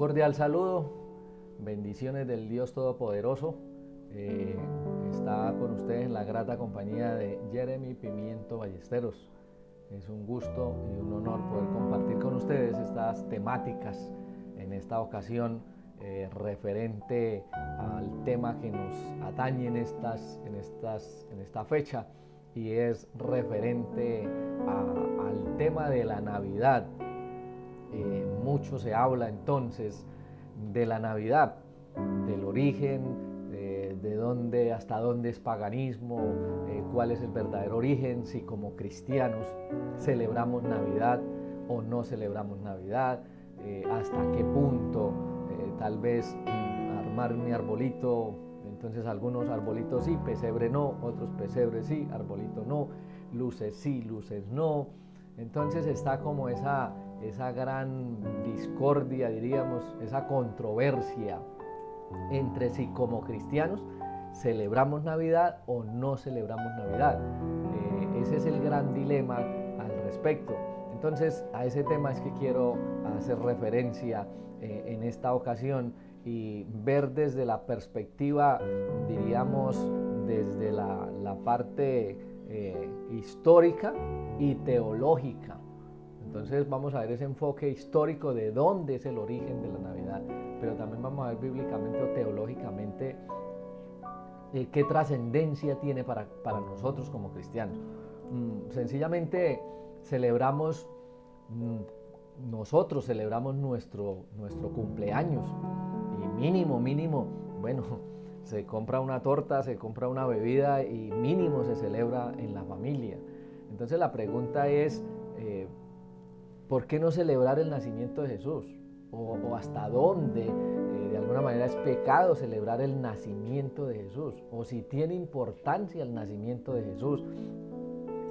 cordial saludo, bendiciones del Dios Todopoderoso. Está con ustedes en la grata compañía de Jeremy Pimiento Ballesteros. Es un gusto y un honor poder compartir con ustedes estas temáticas en esta ocasión referente al tema que nos atañe en esta fecha, y es referente al tema de la Navidad. Mucho se habla entonces de la Navidad, del origen, de dónde, hasta dónde es paganismo, cuál es el verdadero origen, si como cristianos celebramos Navidad o no celebramos Navidad, hasta qué punto tal vez armar mi arbolito. Entonces algunos arbolitos sí, pesebre no, otros pesebre sí, arbolito no, luces sí, luces no. Entonces está como esa gran discordia, diríamos, esa controversia entre si como cristianos celebramos Navidad o no celebramos Navidad. Ese es el gran dilema al respecto. Entonces a ese tema es que quiero hacer referencia en esta ocasión y ver desde la perspectiva, diríamos, desde la parte histórica y teológica. Entonces vamos a ver ese enfoque histórico de dónde es el origen de la Navidad, pero también vamos a ver bíblicamente o teológicamente qué trascendencia tiene para nosotros como cristianos. Sencillamente celebramos, nosotros celebramos nuestro cumpleaños, y mínimo, bueno, se compra una torta, se compra una bebida y mínimo se celebra en la familia. Entonces la pregunta es, ¿por qué no celebrar el nacimiento de Jesús? ¿O hasta dónde de alguna manera es pecado celebrar el nacimiento de Jesús? ¿O si tiene importancia el nacimiento de Jesús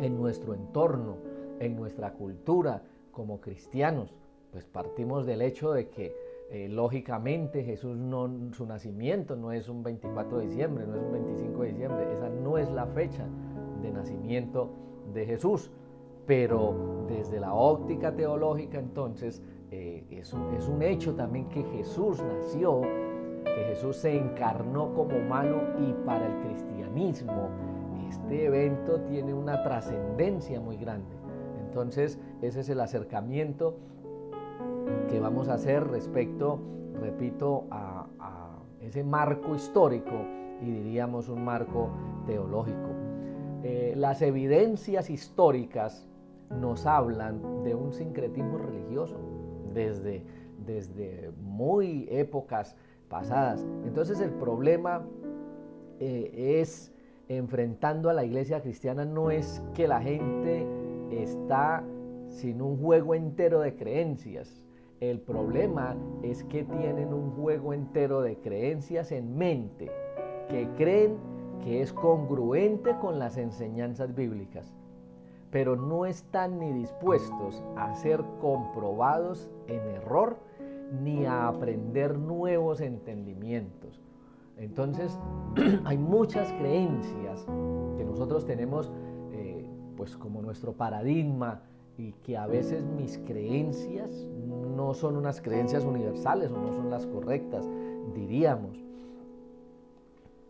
en nuestro entorno, en nuestra cultura como cristianos? Pues partimos del hecho de que lógicamente Jesús su nacimiento no es un 24 de diciembre, no es un 25 de diciembre, esa no es la fecha de nacimiento de Jesús. Pero desde la óptica teológica entonces es un hecho también que Jesús nació, que Jesús se encarnó como humano, y para el cristianismo este evento tiene una trascendencia muy grande. Entonces ese es el acercamiento que vamos a hacer respecto, repito, a ese marco histórico y diríamos un marco teológico. Las evidencias históricas nos hablan de un sincretismo religioso desde muy épocas pasadas. Entonces el problema es, enfrentando a la iglesia cristiana, no es que la gente está sin un juego entero de creencias. El problema es que tienen un juego entero de creencias en mente, que creen que es congruente con las enseñanzas bíblicas, pero no están ni dispuestos a ser comprobados en error ni a aprender nuevos entendimientos. Entonces hay muchas creencias que nosotros tenemos pues como nuestro paradigma, y que a veces mis creencias no son unas creencias universales o no son las correctas, diríamos.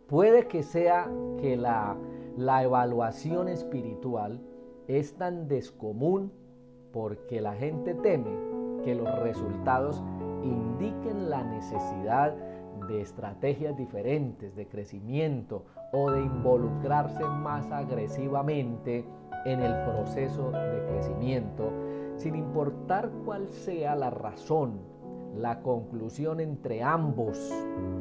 Puede que sea que la evaluación espiritual es tan descomún porque la gente teme que los resultados indiquen la necesidad de estrategias diferentes de crecimiento o de involucrarse más agresivamente en el proceso de crecimiento, sin importar cuál sea la razón. La conclusión entre ambos,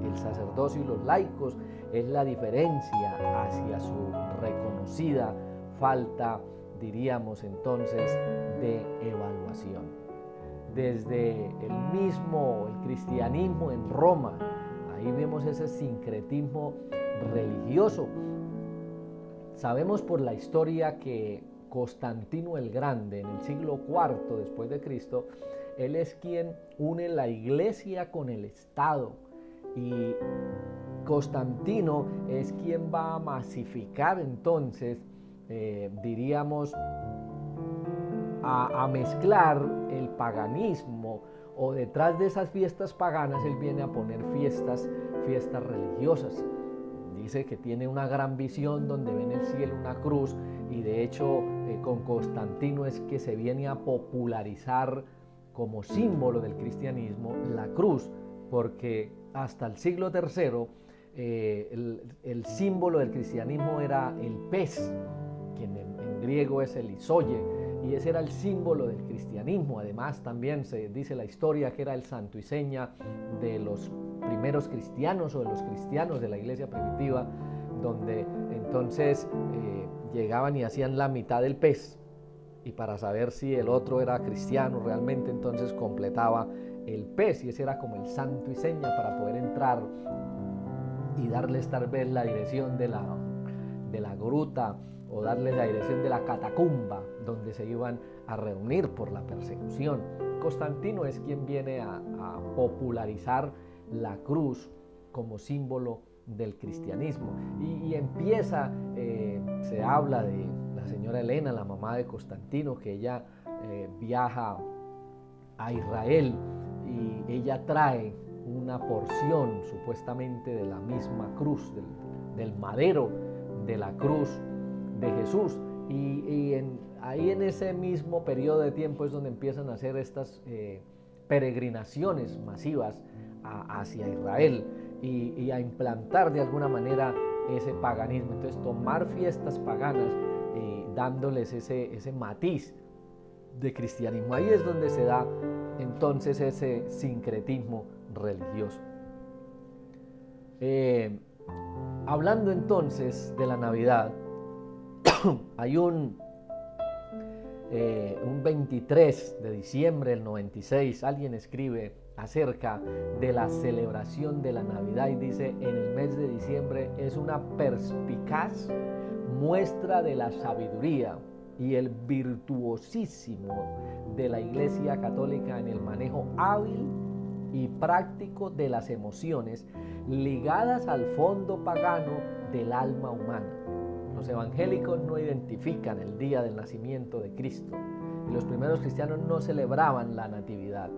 el sacerdocio y los laicos, es la diferencia hacia su reconocida falta, diríamos entonces, de evaluación. Desde el cristianismo en Roma, ahí vemos ese sincretismo religioso. Sabemos por la historia que Constantino el Grande, en el siglo IV después de Cristo, él es quien une la iglesia con el Estado, y Constantino es quien va a masificar entonces, diríamos, a mezclar el paganismo o detrás de esas fiestas paganas él viene a poner fiestas religiosas. Dice que tiene una gran visión donde ve en el cielo una cruz, y de hecho con Constantino es que se viene a popularizar como símbolo del cristianismo la cruz, porque hasta el siglo III el símbolo del cristianismo era el pez, que en griego es el isoye, y ese era el símbolo del cristianismo. Además también se dice la historia que era el santo y seña de los primeros cristianos o de los cristianos de la iglesia primitiva, donde entonces llegaban y hacían la mitad del pez, y para saber si el otro era cristiano realmente, entonces completaba el pez, y ese era como el santo y seña para poder entrar y darles tal vez la dirección de la gruta, o darles la dirección de la catacumba donde se iban a reunir por la persecución. Constantino es quien viene a popularizar la cruz como símbolo del cristianismo, y empieza, se habla de la señora Helena, la mamá de Constantino, que ella viaja a Israel, y ella trae una porción supuestamente de la misma cruz, del madero de la cruz de Jesús, y ahí en ese mismo periodo de tiempo es donde empiezan a hacer estas peregrinaciones masivas hacia Israel, y a implantar de alguna manera ese paganismo. Entonces tomar fiestas paganas dándoles ese matiz de cristianismo. Ahí es donde se da entonces ese sincretismo religioso. Hablando entonces de la Navidad, hay un 23 de diciembre del 96, alguien escribe acerca de la celebración de la Navidad y dice: en el mes de diciembre es una perspicaz muestra de la sabiduría y el virtuosísimo de la Iglesia Católica en el manejo hábil y práctico de las emociones ligadas al fondo pagano del alma humana. Los evangélicos no identifican el día del nacimiento de Cristo, y los primeros cristianos no celebraban la Natividad.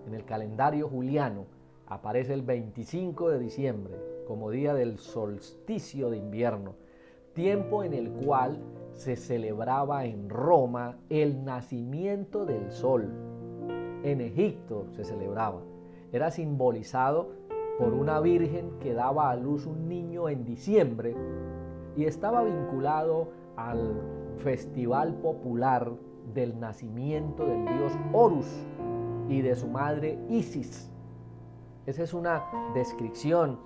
En el calendario juliano aparece el 25 de diciembre como día del solsticio de invierno, tiempo en el cual se celebraba en Roma el nacimiento del sol. En Egipto se celebraba. Era simbolizado por una virgen que daba a luz un niño en diciembre, y estaba vinculado al festival popular del nacimiento del dios Horus y de su madre Isis. Esa es una descripción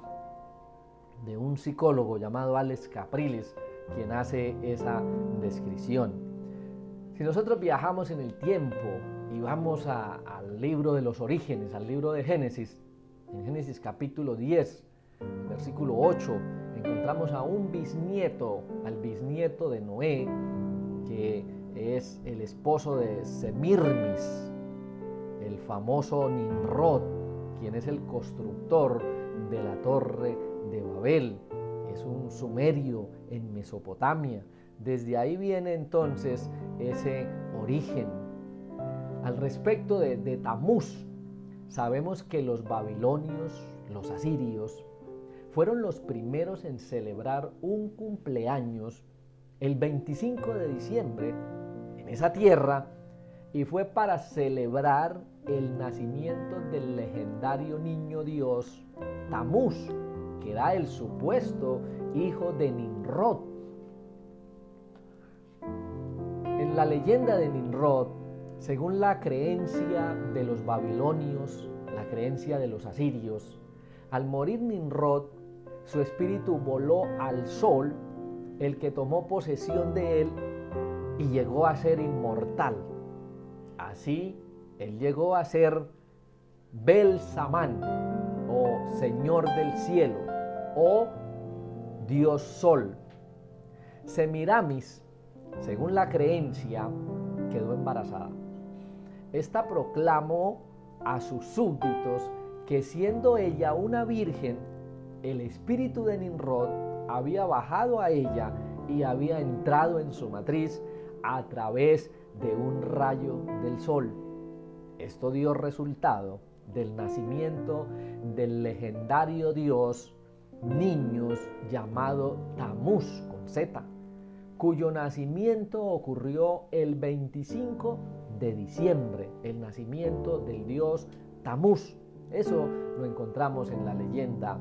de un psicólogo llamado Alex Capriles, quien hace esa descripción. Si nosotros viajamos en el tiempo y vamos al libro de los orígenes, al libro de Génesis, en Génesis capítulo 10, versículo 8, encontramos a un bisnieto, al bisnieto de Noé, que es el esposo de Semirmis, el famoso Nimrod, quien es el constructor de la torre de Babel. Es un sumerio en Mesopotamia. Desde ahí viene entonces ese origen. Al respecto de Tamuz, sabemos que los babilonios, los asirios, fueron los primeros en celebrar un cumpleaños el 25 de diciembre en esa tierra, y fue para celebrar el nacimiento del legendario niño dios Tamuz, que era el supuesto hijo de Nimrod. En la leyenda de Nimrod, según la creencia de los babilonios, la creencia de los asirios, al morir Nimrod, su espíritu voló al sol, el que tomó posesión de él y llegó a ser inmortal. Así, él llegó a ser Bel-Samán, o Señor del Cielo, o Dios Sol. Semiramis, según la creencia, quedó embarazada. Esta proclamó a sus súbditos que, siendo ella una virgen, el espíritu de Nimrod había bajado a ella y había entrado en su matriz a través de un rayo del sol. Esto dio resultado del nacimiento del legendario dios Niños llamado Tamuz con Z, cuyo nacimiento ocurrió el 25 de diciembre, el nacimiento del dios Tamuz. Eso lo encontramos en la leyenda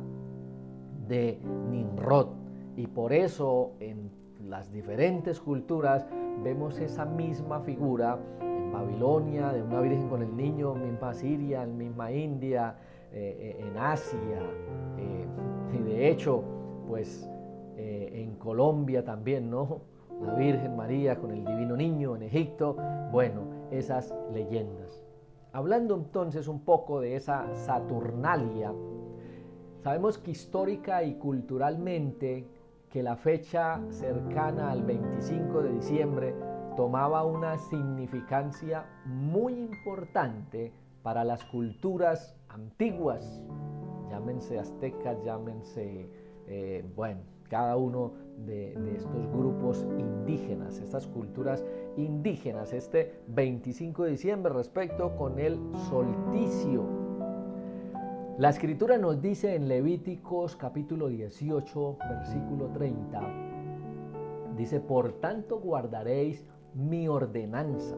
de Nimrod, y por eso en las diferentes culturas vemos esa misma figura en Babilonia de una virgen con el niño, en misma Siria, en misma India, en Asia, y de hecho pues en Colombia también, ¿no? La Virgen María con el Divino Niño en Egipto. Bueno, esas leyendas. Hablando entonces un poco de esa Saturnalia, sabemos que histórica y culturalmente que la fecha cercana al 25 de diciembre tomaba una significancia muy importante para las culturas antiguas, llámense aztecas, llámense, cada uno de estos grupos indígenas, estas culturas indígenas, este 25 de diciembre respecto con el solsticio. La Escritura nos dice en Levíticos capítulo 18, versículo 30, dice: por tanto guardaréis mi ordenanza,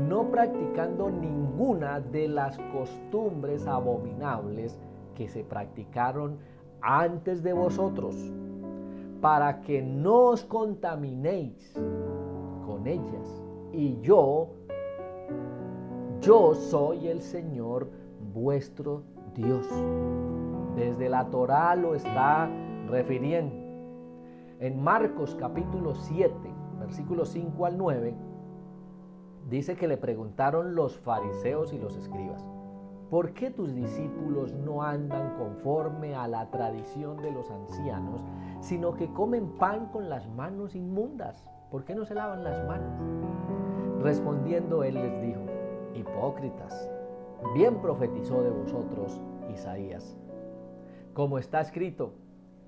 no practicando ninguna de las costumbres abominables que se practicaron antes de vosotros, para que no os contaminéis con ellas. Y yo soy el Señor vuestro Dios. Desde la Torá lo está refiriendo. En Marcos capítulo 7, versículos 5 al 9, dice que le preguntaron los fariseos y los escribas: ¿por qué tus discípulos no andan conforme a la tradición de los ancianos, sino que comen pan con las manos inmundas? ¿Por qué no se lavan las manos? Respondiendo él les dijo: hipócritas, bien profetizó de vosotros Isaías, como está escrito: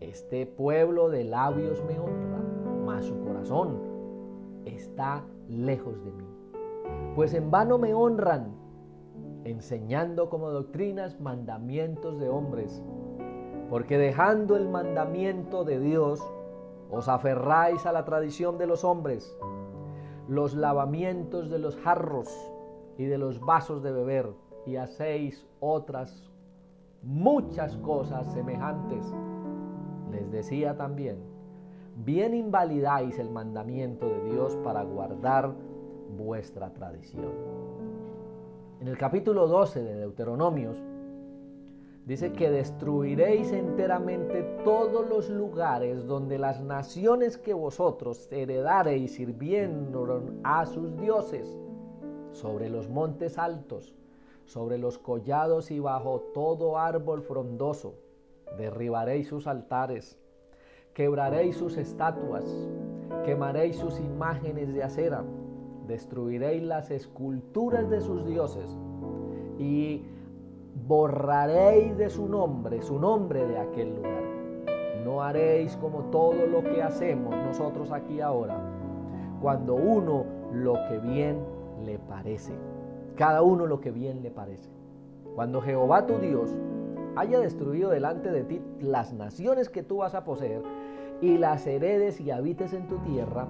este pueblo de labios me honra, mas su corazón está lejos de mí. Pues en vano me honran, enseñando como doctrinas mandamientos de hombres, porque dejando el mandamiento de Dios, os aferráis a la tradición de los hombres, los lavamientos de los jarros y de los vasos de beber, y hacéis otras muchas cosas semejantes. Les decía también: bien invalidáis el mandamiento de Dios para guardar vuestra tradición. En el capítulo 12 de Deuteronomios dice que destruiréis enteramente todos los lugares donde las naciones que vosotros heredareis sirvieron a sus dioses, sobre los montes altos, sobre los collados y bajo todo árbol frondoso. Derribaréis sus altares, quebraréis sus estatuas, quemaréis sus imágenes de acera, destruiréis las esculturas de sus dioses y borraréis de su nombre de aquel lugar. No haréis como todo lo que hacemos nosotros aquí ahora, cuando uno lo que bien le parece, cada uno lo que bien le parece. Cuando Jehová tu Dios haya destruido delante de ti las naciones que tú vas a poseer y las heredes y habites en tu tierra,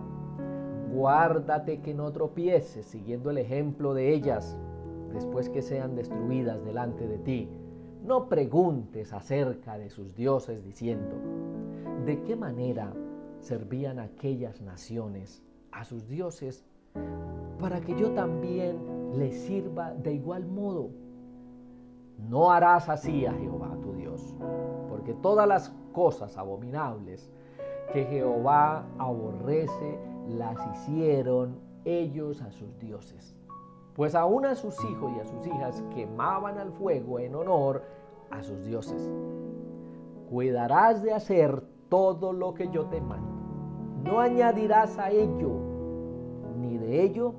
guárdate que no tropieces siguiendo el ejemplo de ellas después que sean destruidas delante de ti. No preguntes acerca de sus dioses diciendo: ¿de qué manera servían aquellas naciones a sus dioses para que yo también les sirva de igual modo? No harás así a Jehová tu Dios, porque todas las cosas abominables que Jehová aborrece las hicieron ellos a sus dioses. Pues aún a sus hijos y a sus hijas quemaban al fuego en honor a sus dioses. Cuidarás de hacer todo lo que yo te mando. No añadirás a ello, ni de ello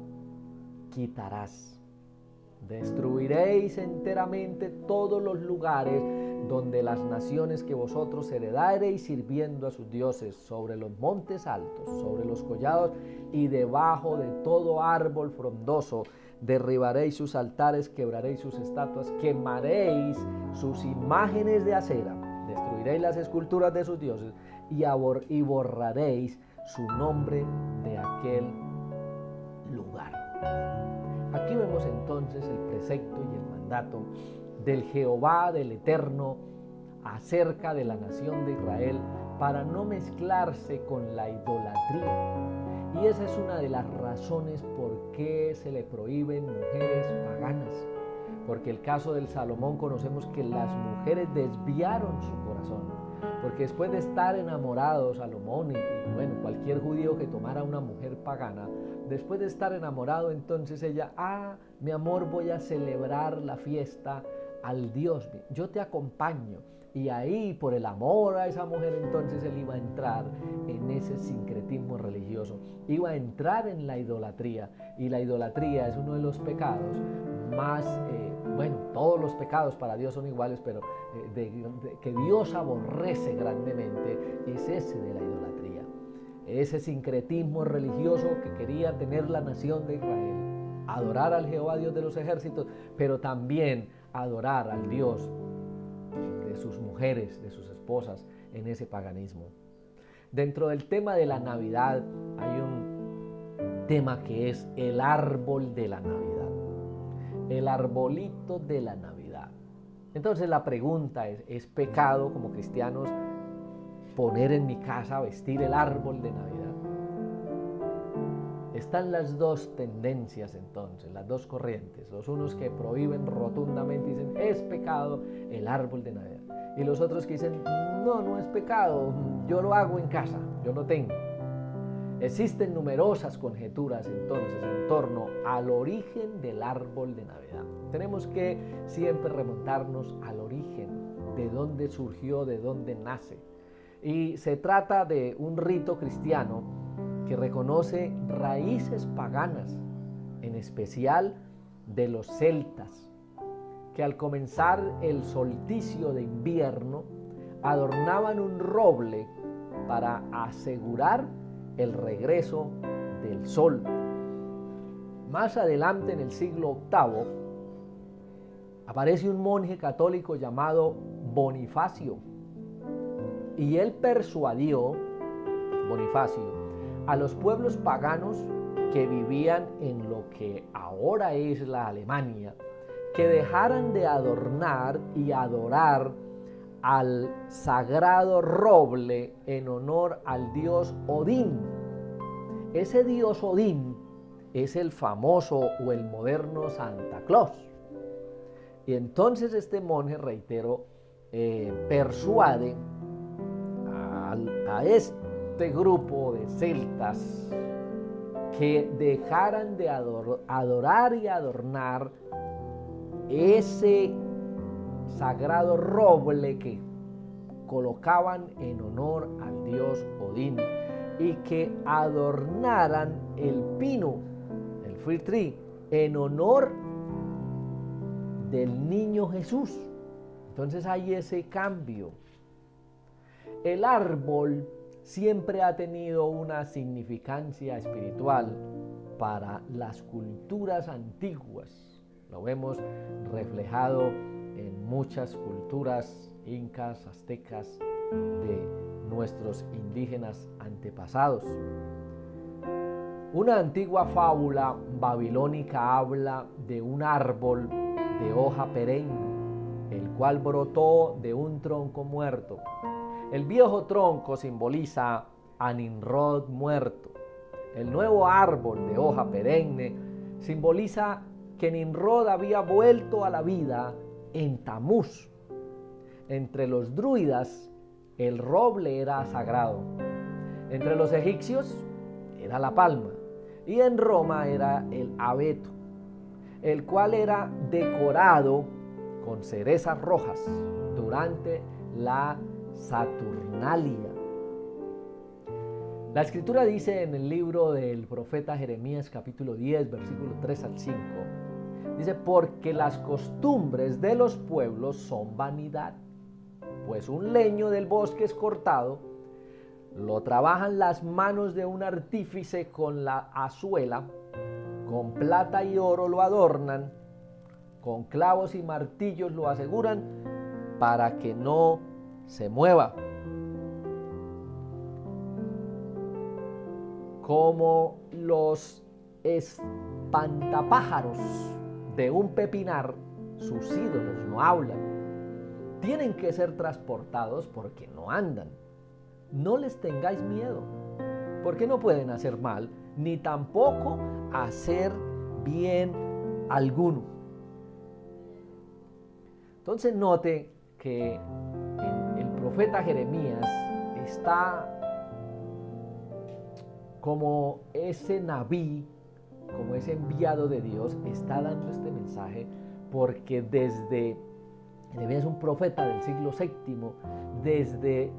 quitarás. Destruiréis enteramente todos los lugares donde las naciones que vosotros heredareis sirviendo a sus dioses, sobre los montes altos, sobre los collados y debajo de todo árbol frondoso, derribaréis sus altares, quebraréis sus estatuas, quemaréis sus imágenes de acera, destruiréis las esculturas de sus dioses y borraréis su nombre de aquel lugar. Aquí vemos entonces el precepto y el mandato del Jehová, del Eterno, acerca de la nación de Israel para no mezclarse con la idolatría. Y esa es una de las razones por qué se le prohíben mujeres paganas. Porque el caso del Salomón conocemos que las mujeres desviaron su corazón. Porque después de estar enamorado Salomón y bueno, cualquier judío que tomara una mujer pagana, después de estar enamorado, entonces ella, mi amor, voy a celebrar la fiesta al Dios, yo te acompaño. Y ahí, por el amor a esa mujer, entonces él iba a entrar en ese sincretismo religioso, iba a entrar en la idolatría. Y la idolatría es uno de los pecados más, todos los pecados para Dios son iguales, pero que Dios aborrece grandemente es ese de la idolatría. Ese sincretismo religioso que quería tener la nación de Israel, adorar al Jehová Dios de los ejércitos, pero también adorar al Dios de sus mujeres, de sus esposas, en ese paganismo. Dentro del tema de la Navidad hay un tema que es el árbol de la Navidad, el arbolito de la Navidad. Entonces la pregunta ¿es pecado como cristianos poner en mi casa, vestir el árbol de Navidad? Están las dos tendencias entonces, las dos corrientes. Los unos que prohíben rotundamente, dicen es pecado el árbol de Navidad. Y los otros que dicen no es pecado, yo lo hago en casa, yo lo tengo. Existen numerosas conjeturas entonces en torno al origen del árbol de Navidad. Tenemos que siempre remontarnos al origen, de dónde surgió, de dónde nace. Y se trata de un rito cristiano que reconoce raíces paganas, en especial de los celtas, que al comenzar el solsticio de invierno adornaban un roble para asegurar el regreso del sol. Más adelante, en el siglo VIII, aparece un monje católico llamado Bonifacio, y él persuadió, Bonifacio, a los pueblos paganos que vivían en lo que ahora es la Alemania, que dejaran de adornar y adorar al sagrado roble en honor al dios Odín. Ese dios Odín es el famoso o el moderno Santa Claus. Y entonces este monje, reitero, persuade a este grupo de celtas que dejaran de adorar y adornar ese sagrado roble que colocaban en honor al dios Odín y que adornaran el pino, el fir tree, en honor del niño Jesús. Entonces hay ese cambio. El árbol siempre ha tenido una significancia espiritual para las culturas antiguas. Lo vemos reflejado en muchas culturas incas, aztecas, de nuestros indígenas antepasados. Una antigua fábula babilónica habla de un árbol de hoja perenne, el cual brotó de un tronco muerto. El viejo tronco simboliza a Nimrod muerto. El nuevo árbol de hoja perenne simboliza que Nimrod había vuelto a la vida en Tamuz. Entre los druidas, el roble era sagrado. Entre los egipcios, era la palma. Y en Roma era el abeto, el cual era decorado con cerezas rojas durante la Saturnalia. La escritura dice en el libro del profeta Jeremías capítulo 10 versículo 3 al 5, dice: porque las costumbres de los pueblos son vanidad, pues un leño del bosque es cortado, lo trabajan las manos de un artífice con la azuela, con plata y oro lo adornan, con clavos y martillos lo aseguran para que no se mueva. Como los espantapájaros de un pepinar, sus ídolos no hablan. Tienen que ser transportados porque no andan. No les tengáis miedo, porque no pueden hacer mal, ni tampoco hacer bien alguno. Entonces note que el profeta Jeremías está como ese nabí, como ese enviado de Dios, está dando este mensaje porque Jeremías es un profeta del siglo VII, desde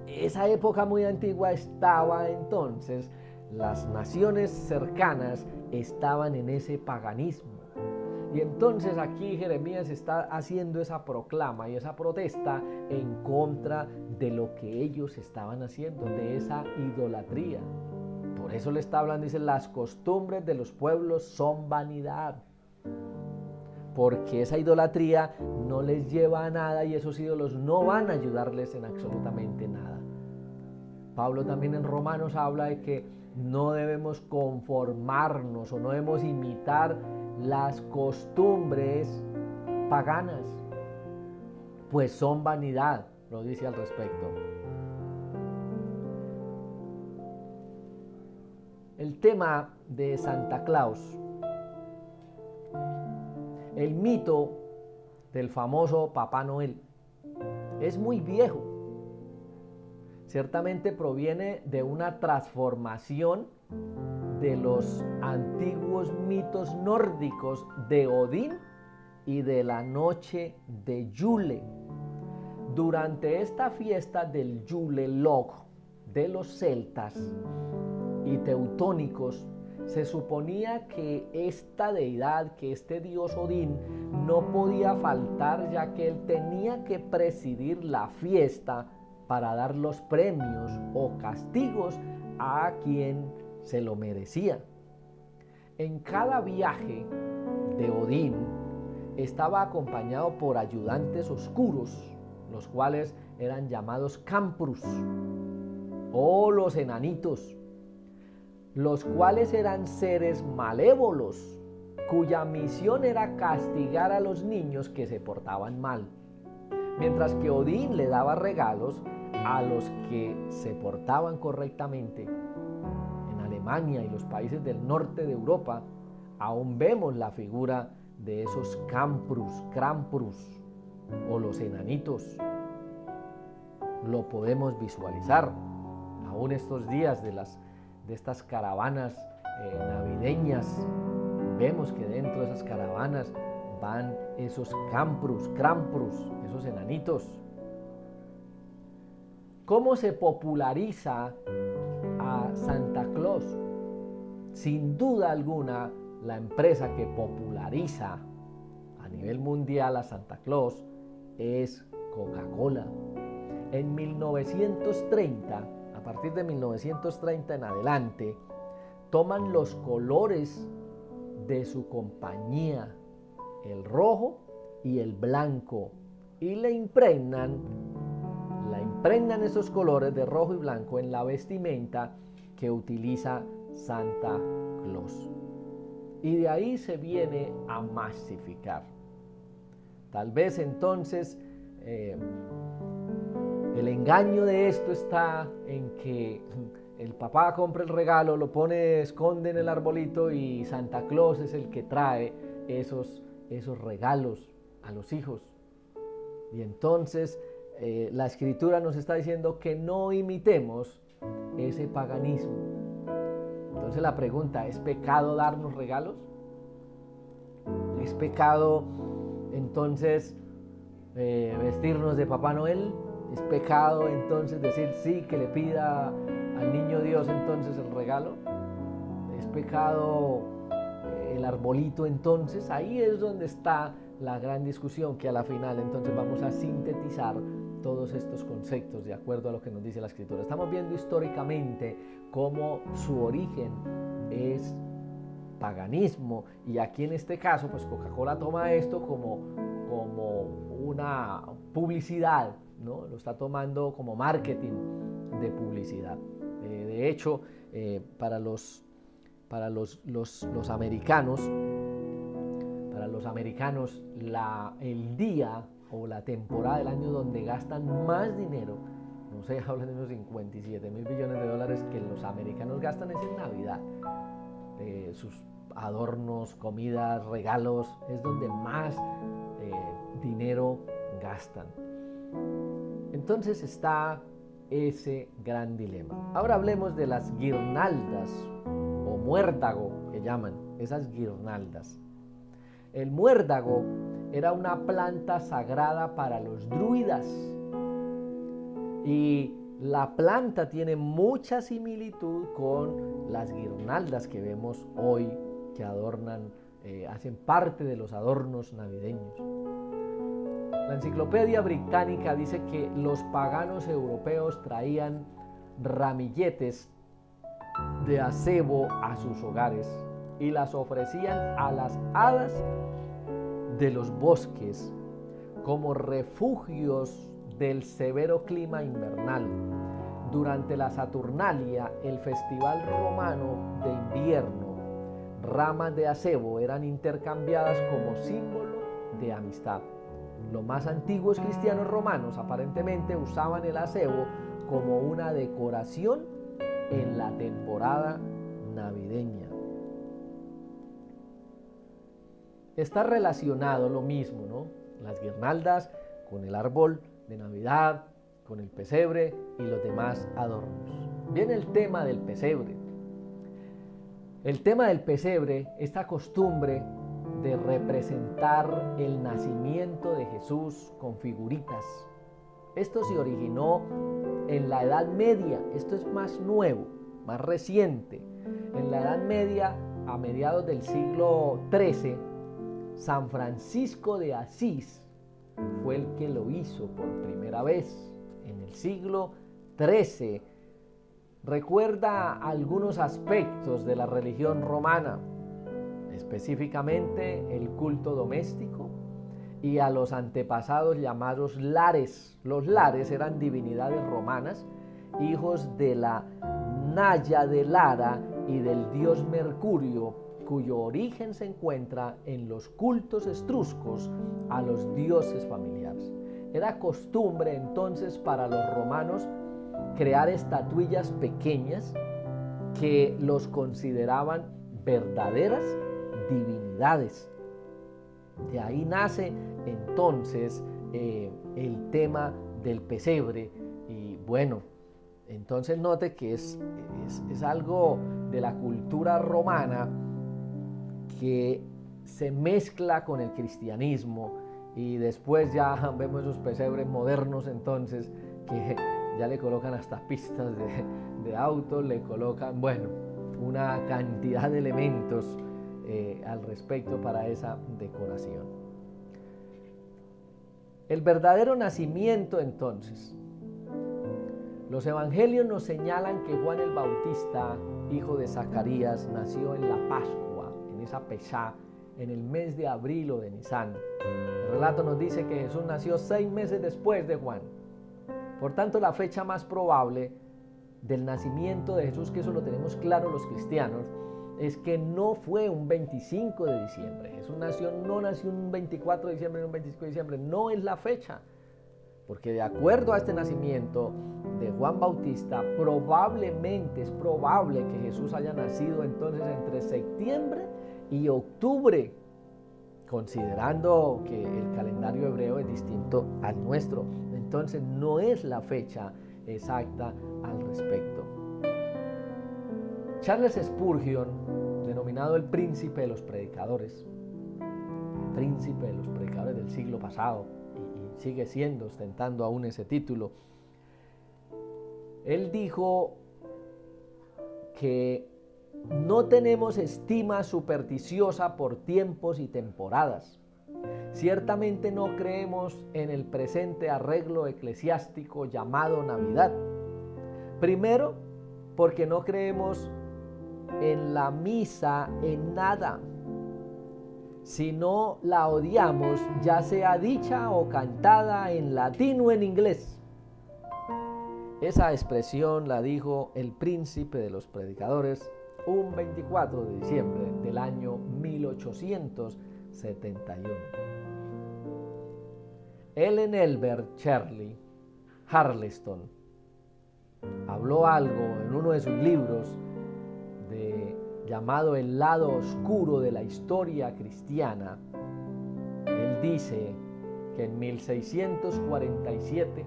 esa época muy antigua estaba entonces, las naciones cercanas estaban en ese paganismo. Y entonces aquí Jeremías está haciendo esa proclama y esa protesta en contra de lo que ellos estaban haciendo, de esa idolatría. Por eso le está hablando, dice, las costumbres de los pueblos son vanidad. Porque esa idolatría no les lleva a nada y esos ídolos no van a ayudarles en absolutamente nada. Pablo también en Romanos habla de que no debemos conformarnos o no debemos imitar las costumbres paganas, pues son vanidad, lo dice al respecto. El tema de Santa Claus, el mito del famoso Papá Noel, es muy viejo. Ciertamente proviene de una transformación de los antiguos mitos nórdicos de Odín y de la noche de Yule. Durante esta fiesta del Yule Log de los celtas y teutónicos, se suponía que esta deidad, que este dios Odín, no podía faltar, ya que él tenía que presidir la fiesta para dar los premios o castigos a quien se lo merecía. En cada viaje de Odín estaba acompañado por ayudantes oscuros, los cuales eran llamados Camprus o los enanitos, los cuales eran seres malévolos cuya misión era castigar a los niños que se portaban mal, mientras que Odín le daba regalos a los que se portaban correctamente. En Alemania y los países del norte de Europa aún vemos la figura de esos Krampus o los enanitos. Lo podemos visualizar aún estos días de estas caravanas navideñas. Vemos que dentro de esas caravanas van esos Krampus, esos enanitos. ¿Cómo se populariza a Santa Claus? Sin duda alguna, la empresa que populariza a nivel mundial a Santa Claus es Coca-Cola. En 1930, a partir de 1930 en adelante, toman los colores de su compañía, el rojo y el blanco, y le impregnan esos colores de rojo y blanco en la vestimenta que utiliza Santa Claus. Y de ahí se viene a masificar. Tal vez entonces el engaño de esto está en que el papá compra el regalo, lo pone, esconde en el arbolito y Santa Claus es el que trae esos regalos a los hijos. Y entonces la Escritura nos está diciendo que no imitemos ese paganismo. Entonces la pregunta, ¿es pecado darnos regalos? ¿Es pecado entonces vestirnos de Papá Noel? ¿Es pecado entonces decir sí, que le pida al niño Dios entonces el regalo? ¿Es pecado el arbolito entonces? Ahí es donde está la gran discusión, que a la final entonces vamos a sintetizar todos estos conceptos de acuerdo a lo que nos dice la Escritura. Estamos viendo históricamente cómo su origen es paganismo, y aquí en este caso pues Coca-Cola toma esto como una publicidad, ¿no? Lo está tomando como marketing de publicidad. De hecho, para los americanos, el día o la temporada del año donde gastan más dinero, no sé, hablan de unos 57.000 billones de dólares que los americanos gastan, es en Navidad. Sus adornos, comidas, regalos, es donde más dinero gastan. Entonces está ese gran dilema. Ahora hablemos de las guirnaldas o muérdago que llaman, esas guirnaldas. El muérdago era una planta sagrada para los druidas y la planta tiene mucha similitud con las guirnaldas que vemos hoy, que adornan, hacen parte de los adornos navideños. La Enciclopedia Británica dice que los paganos europeos traían ramilletes de acebo a sus hogares y las ofrecían a las hadas de los bosques como refugios del severo clima invernal. Durante la Saturnalia, el festival romano de invierno, ramas de acebo eran intercambiadas como símbolo de amistad. Los más antiguos cristianos romanos aparentemente usaban el acebo como una decoración en la temporada navideña. Está relacionado lo mismo, ¿no? Las guirnaldas con el árbol de Navidad, con el pesebre y los demás adornos. Viene el tema del pesebre. El tema del pesebre, esta costumbre de representar el nacimiento de Jesús con figuritas. Esto se originó en la Edad Media, esto es más nuevo, más reciente. En la Edad Media, a mediados del siglo XIII, San Francisco de Asís fue el que lo hizo por primera vez en el siglo XIII. Recuerda algunos aspectos de la religión romana, específicamente el culto doméstico y a los antepasados llamados lares. Los lares eran divinidades romanas, hijos de la Naya de Lara y del dios Mercurio, cuyo origen se encuentra en los cultos etruscos a los dioses familiares. Era costumbre entonces para los romanos crear estatuillas pequeñas que los consideraban verdaderas divinidades. De ahí nace entonces el tema del pesebre. Y bueno, entonces note que es algo de la cultura romana que se mezcla con el cristianismo, y después ya vemos esos pesebres modernos entonces que ya le colocan hasta pistas de autos, le colocan, bueno, una cantidad de elementos al respecto para esa decoración. El verdadero nacimiento entonces. Los evangelios nos señalan que Juan el Bautista, hijo de Zacarías, nació en la Pascua, en esa Pesá, en el mes de abril o de Nisán. El relato nos dice que Jesús nació 6 meses después de Juan. Por tanto, la fecha más probable del nacimiento de Jesús, que eso lo tenemos claro los cristianos, es que no fue un 25 de diciembre. Jesús no nació un 24 de diciembre, ni un 25 de diciembre. No es la fecha. Porque de acuerdo a este nacimiento de Juan Bautista, probablemente es probable que Jesús haya nacido entonces entre septiembre y octubre, considerando que el calendario hebreo es distinto al nuestro. Entonces no es la fecha exacta al respecto. Charles Spurgeon, denominado el príncipe de los predicadores del siglo pasado, y sigue siendo, ostentando aún ese título, él dijo que no tenemos estima supersticiosa por tiempos y temporadas. Ciertamente no creemos en el presente arreglo eclesiástico llamado Navidad. Primero, porque no creemos en la misa en nada, si no la odiamos, ya sea dicha o cantada en latín o en inglés. Esa expresión la dijo el príncipe de los predicadores un 24 de diciembre del año 1871. Ellen Elbert Shirley Harleston habló algo en uno de sus libros llamado El lado oscuro de la historia cristiana. Él dice que en 1647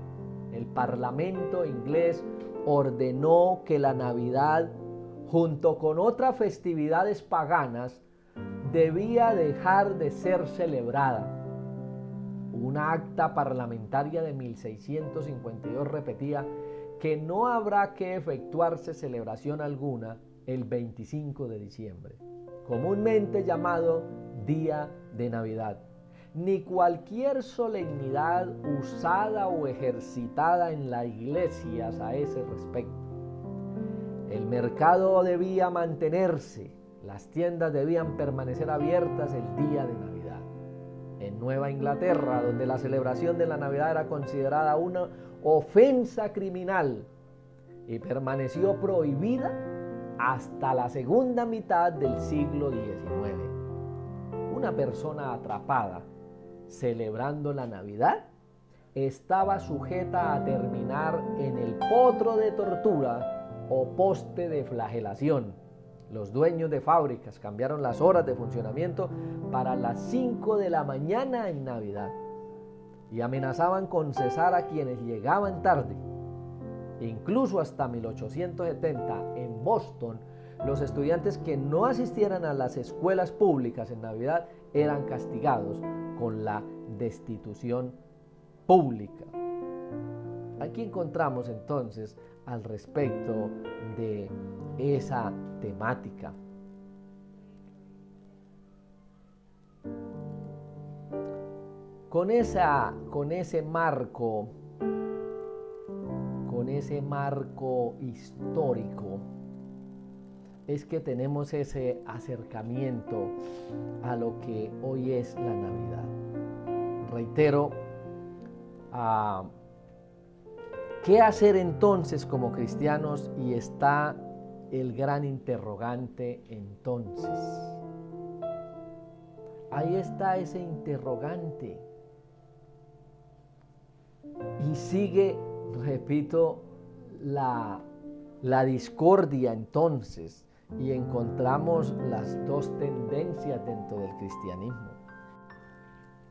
el Parlamento inglés ordenó que la Navidad, junto con otras festividades paganas, debía dejar de ser celebrada. Una acta parlamentaria de 1652 repetía que no habrá que efectuarse celebración alguna el 25 de diciembre, comúnmente llamado Día de Navidad, ni cualquier solemnidad usada o ejercitada en las iglesias a ese respecto. El mercado debía mantenerse, las tiendas debían permanecer abiertas el día de Navidad. En Nueva Inglaterra, donde la celebración de la Navidad era considerada una ofensa criminal y permaneció prohibida hasta la segunda mitad del siglo XIX. Una persona atrapada celebrando la Navidad estaba sujeta a terminar en el potro de tortura o poste de flagelación. Los dueños de fábricas cambiaron las horas de funcionamiento para las 5 de la mañana en Navidad y amenazaban con cesar a quienes llegaban tarde. Incluso hasta 1870 en Boston, los estudiantes que no asistieran a las escuelas públicas en Navidad eran castigados con la destitución pública. Aquí encontramos entonces al respecto de esa temática. Con ese marco histórico es que tenemos ese acercamiento a lo que hoy es la Navidad. Reitero, ¿qué hacer entonces como cristianos? Y está el gran interrogante entonces. Ahí está ese interrogante. Y sigue, repito, la discordia entonces, y encontramos las dos tendencias dentro del cristianismo.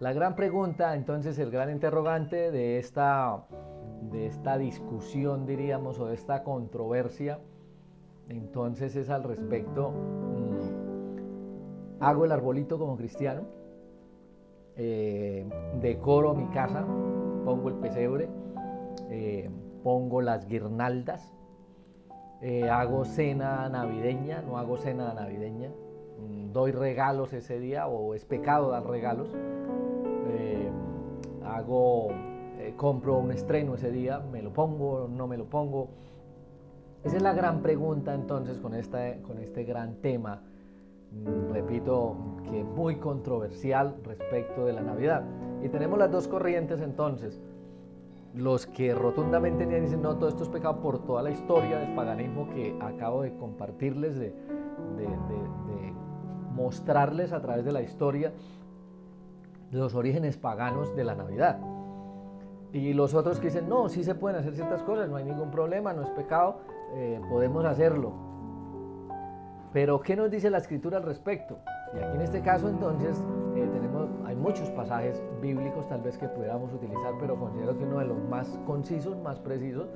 La gran pregunta, entonces, el gran interrogante de esta discusión, diríamos, o de esta controversia, entonces es al respecto: ¿hago el arbolito como cristiano? ¿Decoro mi casa? ¿Pongo el pesebre? ¿Pongo las guirnaldas? ¿Hago cena navideña? ¿No hago cena navideña? ¿Doy regalos ese día o es pecado dar regalos? ¿Compro un estreno ese día? ¿Me lo pongo o no me lo pongo? Esa es la gran pregunta entonces con este gran tema, repito, que es muy controversial respecto de la Navidad. Y tenemos las dos corrientes entonces: los que rotundamente dicen no, todo esto es pecado por toda la historia del paganismo que acabo de compartirles, de mostrarles a través de la historia los orígenes paganos de la Navidad. Y los otros que dicen no, sí se pueden hacer ciertas cosas, no hay ningún problema, no es pecado, podemos hacerlo. Pero ¿qué nos dice la Escritura al respecto? Y aquí en este caso entonces hay muchos pasajes bíblicos tal vez que pudiéramos utilizar, pero considero que uno de los más concisos, más precisos,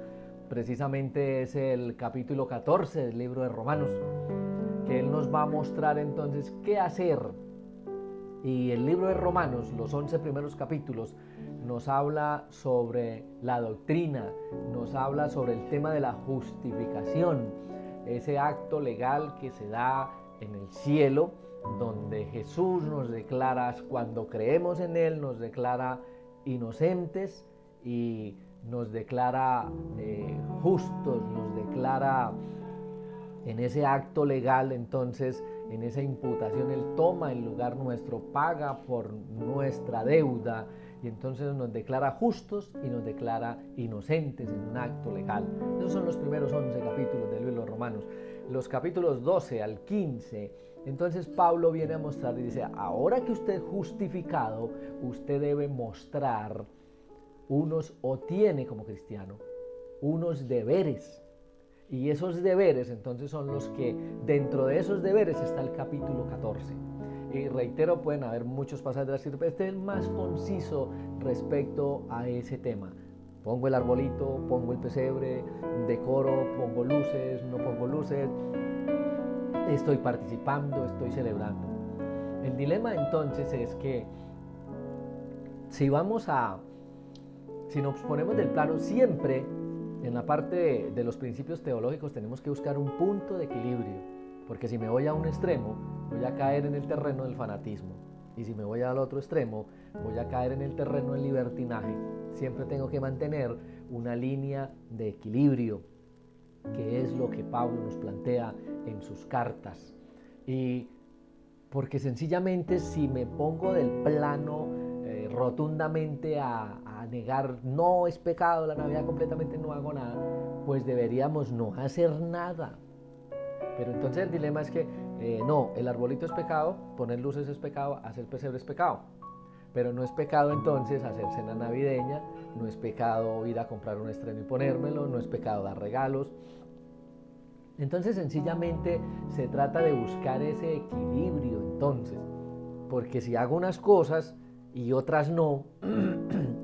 precisamente es el capítulo 14 del libro de Romanos, que él nos va a mostrar entonces qué hacer. Y el libro de Romanos, los 11 primeros capítulos, nos habla sobre la doctrina, nos habla sobre el tema de la justificación, ese acto legal que se da en el cielo, donde Jesús nos declara, cuando creemos en Él, nos declara inocentes y nos declara justos, nos declara En ese acto legal, entonces, en esa imputación, Él toma el lugar nuestro, paga por nuestra deuda y entonces nos declara justos y nos declara inocentes en un acto legal. Esos son los primeros 11 capítulos del libro de los Romanos. Los capítulos 12 al 15, entonces Pablo viene a mostrar y dice, ahora que usted es justificado, usted debe mostrar o tiene como cristiano, unos deberes. Y esos deberes entonces son los que, dentro de esos deberes está el capítulo 14. Y reitero, pueden haber muchos pasajes de la Escritura, pero este es el más conciso respecto a ese tema. Pongo el arbolito, pongo el pesebre, decoro, pongo luces, no pongo luces, estoy participando, estoy celebrando. El dilema entonces es que si nos ponemos del plano, siempre en la parte de los principios teológicos tenemos que buscar un punto de equilibrio, porque si me voy a un extremo, voy a caer en el terreno del fanatismo, y si me voy al otro extremo, voy a caer en el terreno del libertinaje. Siempre tengo que mantener una línea de equilibrio, que es lo que Pablo nos plantea en sus cartas. Y porque sencillamente si me pongo del plano rotundamente a negar, no es pecado la Navidad, completamente no hago nada, pues deberíamos no hacer nada. Pero entonces el dilema es que no, el arbolito es pecado, poner luces es pecado, hacer pesebre es pecado. Pero no es pecado entonces hacer cena navideña, no es pecado ir a comprar un estreno y ponérmelo, no es pecado dar regalos. Entonces sencillamente se trata de buscar ese equilibrio entonces, porque si hago unas cosas y otras no,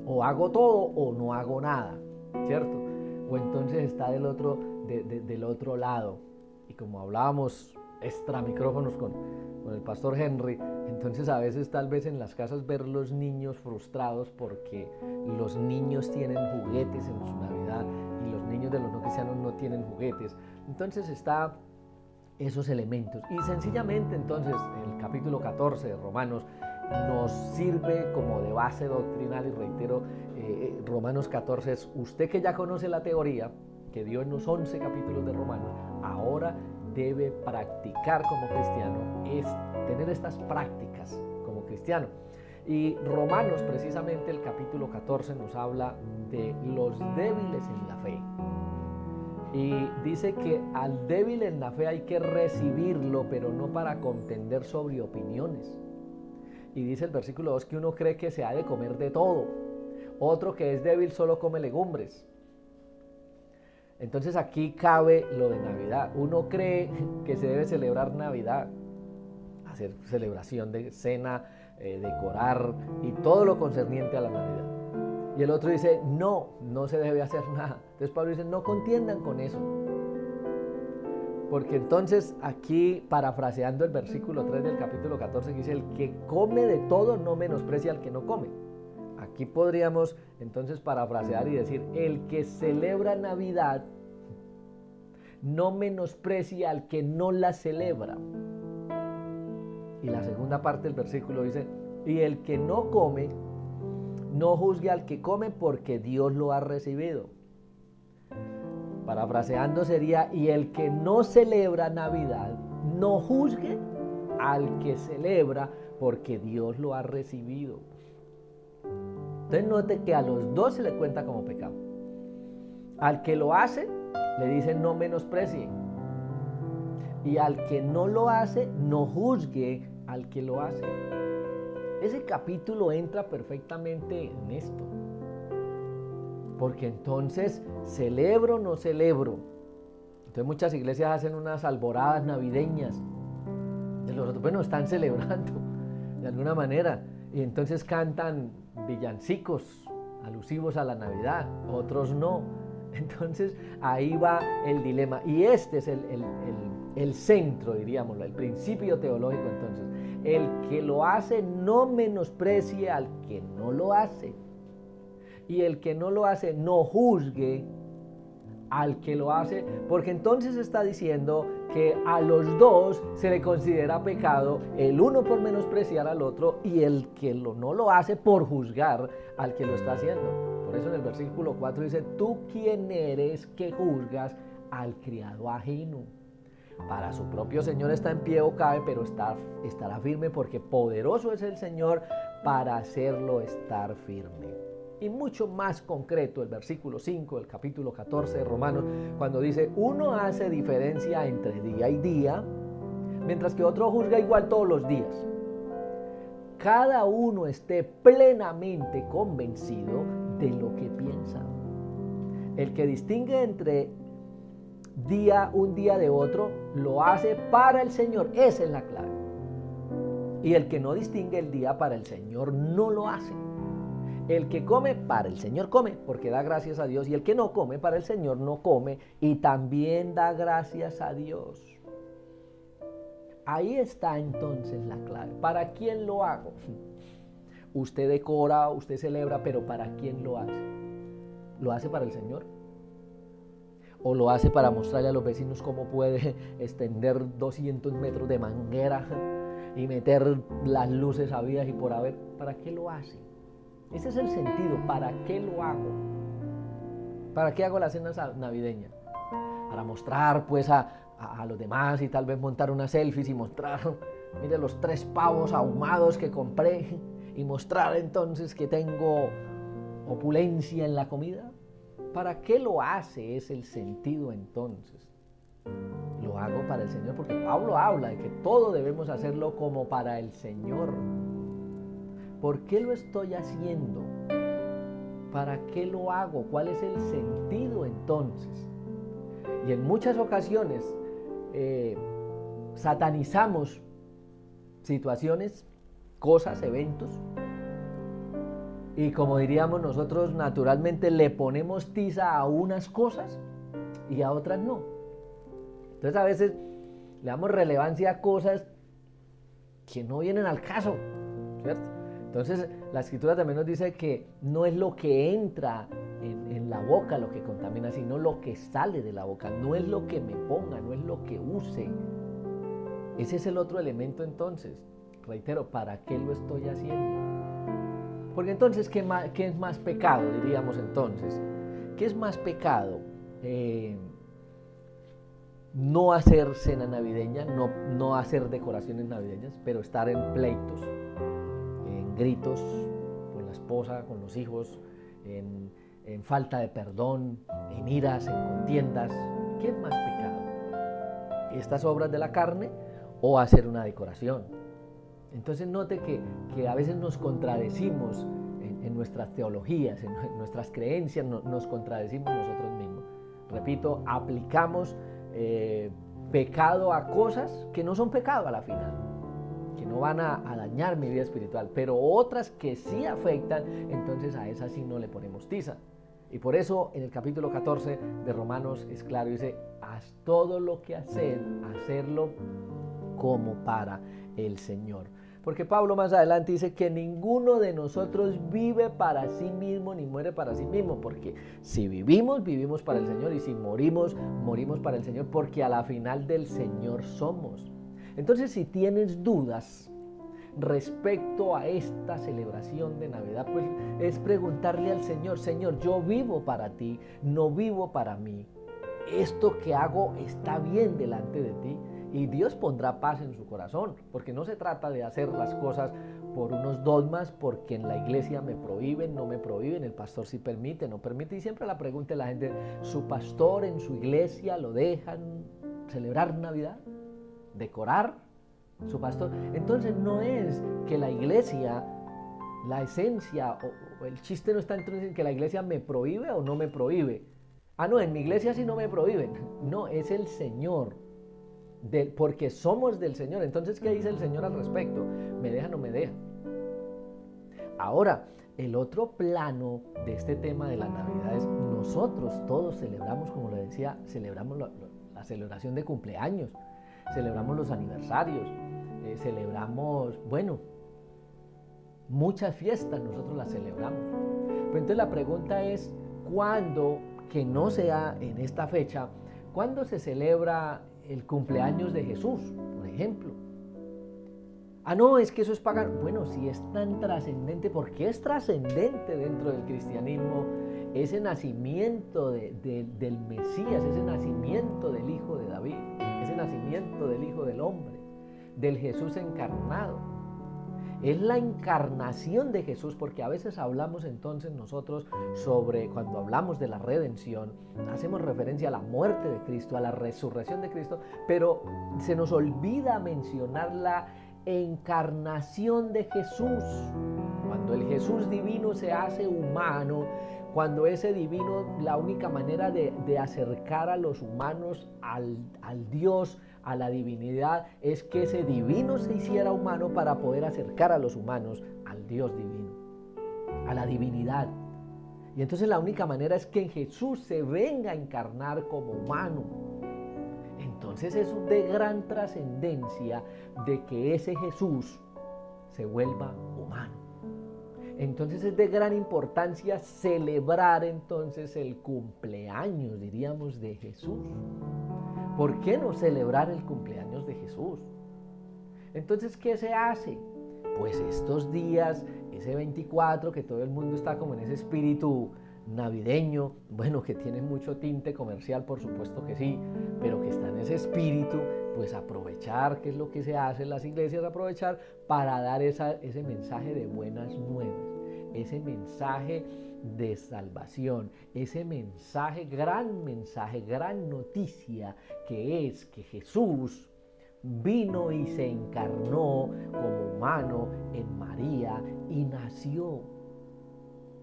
o hago todo o no hago nada, ¿cierto? O entonces está del otro lado. Y como hablábamos extra micrófonos con el pastor Henry, entonces a veces tal vez en las casas ver los niños frustrados porque los niños tienen juguetes en su Navidad y los niños de los no cristianos no tienen juguetes. Entonces está esos elementos. Y sencillamente entonces el capítulo 14 de Romanos nos sirve como de base doctrinal, y reitero, Romanos 14 es usted que ya conoce la teoría que dio en los 11 capítulos de Romanos, ahora debe practicar como cristiano, es tener estas prácticas como cristiano. Y Romanos, precisamente el capítulo 14, nos habla de los débiles en la fe. Y dice que al débil en la fe hay que recibirlo, pero no para contender sobre opiniones. Y dice el versículo 2 que uno cree que se ha de comer de todo, otro que es débil solo come legumbres. Entonces aquí cabe lo de Navidad. Uno cree que se debe celebrar Navidad, hacer celebración de cena, decorar y todo lo concerniente a la Navidad. Y el otro dice, no se debe hacer nada. Entonces Pablo dice, no contiendan con eso. Porque entonces aquí, parafraseando el versículo 3 del capítulo 14, dice, el que come de todo no menosprecia al que no come. Aquí podríamos entonces parafrasear y decir, el que celebra Navidad no menosprecia al que no la celebra. Y la segunda parte del versículo dice, y el que no come, no juzgue al que come porque Dios lo ha recibido. Parafraseando sería, y el que no celebra Navidad, no juzgue al que celebra porque Dios lo ha recibido. Entonces note que a los dos se le cuenta como pecado. Al que lo hace, le dicen no menosprecie. Y al que no lo hace, no juzgue al que lo hace. Ese capítulo entra perfectamente en esto. Porque entonces, ¿celebro o no celebro? Entonces muchas iglesias hacen unas alboradas navideñas. Los otros, bueno, están celebrando de alguna manera. Y entonces cantan villancicos alusivos a la Navidad, otros no. Entonces ahí va el dilema. Y este es el centro, diríamos, el principio teológico entonces. El que lo hace no menosprecie al que no lo hace. Y el que no lo hace no juzgue al que lo hace, porque entonces está diciendo que a los dos se le considera pecado, el uno por menospreciar al otro y el que no lo hace por juzgar al que lo está haciendo. Por eso en el versículo 4 dice, ¿tú quién eres que juzgas al criado ajeno? para su propio Señor está en pie o cae, pero estará firme porque poderoso es el Señor para hacerlo estar firme. Y mucho más concreto el versículo 5 del capítulo 14 de Romanos, cuando dice: uno hace diferencia entre día y día, mientras que otro juzga igual todos los días. Cada uno esté plenamente convencido de lo que piensa. El que distingue entre un día de otro, lo hace para el Señor. Esa es la clave. Y el que no distingue el día para el Señor, no lo hace. El que come para el Señor come, porque da gracias a Dios. Y el que no come para el Señor no come, y también da gracias a Dios. Ahí está entonces la clave. ¿Para quién lo hago? Usted decora, usted celebra, pero ¿para quién lo hace? ¿Lo hace para el Señor? ¿O lo hace para mostrarle a los vecinos cómo puede extender 200 metros de manguera y meter las luces habidas y por haber? ¿Para qué lo hace? Ese es el sentido. ¿Para qué lo hago? ¿Para qué hago la cena navideña? Para mostrar pues a los demás y tal vez montar unas selfies y mostrar, mire los 3 pavos ahumados que compré, y mostrar entonces que tengo opulencia en la comida. ¿Para qué lo hace? Es el sentido entonces. Lo hago para el Señor, porque Pablo habla de que todo debemos hacerlo como para el Señor. ¿Por qué lo estoy haciendo? ¿Para qué lo hago? ¿Cuál es el sentido entonces? Y en muchas ocasiones satanizamos situaciones, cosas, eventos, y como diríamos nosotros naturalmente, le ponemos tiza a unas cosas y a otras no. Entonces a veces le damos relevancia a cosas que no vienen al caso, ¿cierto? Entonces la Escritura también nos dice que no es lo que entra en la boca lo que contamina, sino lo que sale de la boca. No es lo que me ponga, no es lo que use. Ese es el otro elemento entonces. Reitero, ¿para qué lo estoy haciendo? Porque entonces, ¿qué es más pecado? Diríamos entonces. ¿Qué es más pecado? No hacer cena navideña, no hacer decoraciones navideñas, pero estar en pleitos, en gritos con la esposa, con los hijos, en falta de perdón, en iras, en contiendas. ¿Qué es más pecado? ¿Estas obras de la carne o hacer una decoración? Entonces note que a veces nos contradecimos en nuestras teologías, en nuestras creencias, nos contradecimos nosotros mismos. Repito, aplicamos pecado a cosas que no son pecado a la final, que no van a dañar mi vida espiritual, pero otras que sí afectan, entonces a esas sí no le ponemos tiza. Y por eso en el capítulo 14 de Romanos es claro, dice: haz todo lo que hacerlo como para el Señor. Porque Pablo más adelante dice que ninguno de nosotros vive para sí mismo ni muere para sí mismo, porque si vivimos, vivimos para el Señor, y si morimos, morimos para el Señor, porque a la final del Señor somos. Entonces, si tienes dudas respecto a esta celebración de Navidad, pues es preguntarle al Señor: Señor, yo vivo para ti, no vivo para mí. ¿Esto que hago está bien delante de ti? Y Dios pondrá paz en su corazón, porque no se trata de hacer las cosas por unos dogmas, porque en la iglesia me prohíben, no me prohíben, el pastor sí permite, no permite. Y siempre la pregunta de la gente: ¿su pastor en su iglesia lo dejan celebrar Navidad? ¿Decorar? ¿Su pastor? Entonces no es que la iglesia, la esencia o el chiste no está en que la iglesia me prohíbe o no me prohíbe. Ah, no, en mi iglesia sí no me prohíben. No, es el Señor. Porque somos del Señor. Entonces, ¿qué dice el Señor al respecto? ¿Me deja o no me deja? Ahora, el otro plano de este tema de la Navidad es: nosotros todos celebramos, como lo decía, celebramos la celebración de cumpleaños, celebramos los aniversarios, celebramos, bueno, muchas fiestas nosotros las celebramos. Pero entonces la pregunta es: ¿cuándo, que no sea en esta fecha, cuándo se celebra el cumpleaños de Jesús, por ejemplo? Ah, no, es que eso es pagano. Bueno, si es tan trascendente, porque es trascendente dentro del cristianismo ese nacimiento del Mesías, ese nacimiento del Hijo de David, ese nacimiento nacimiento del Hijo del Hombre, del Jesús encarnado. Es la encarnación de Jesús, porque a veces hablamos entonces nosotros sobre, cuando hablamos de la redención, hacemos referencia a la muerte de Cristo, a la resurrección de Cristo, pero se nos olvida mencionar la encarnación de Jesús. Cuando el Jesús divino se hace humano, cuando ese divino, la única manera de acercar a los humanos al Dios, a la divinidad, es que ese divino se hiciera humano para poder acercar a los humanos al Dios divino, a la divinidad. Y entonces la única manera es que Jesús se venga a encarnar como humano. Entonces es de gran trascendencia de que ese Jesús se vuelva humano. Entonces es de gran importancia celebrar entonces el cumpleaños, diríamos, de Jesús. ¿Por qué no celebrar el cumpleaños de Jesús? Entonces, ¿qué se hace? Pues estos días, ese 24, que todo el mundo está como en ese espíritu navideño, bueno, que tiene mucho tinte comercial, por supuesto que sí, pero que está en ese espíritu, pues aprovechar, que es lo que se hace en las iglesias, aprovechar para dar ese mensaje de buenas nuevas, ese mensaje de salvación, ese mensaje, gran noticia, que es que Jesús vino y se encarnó como humano en María y nació.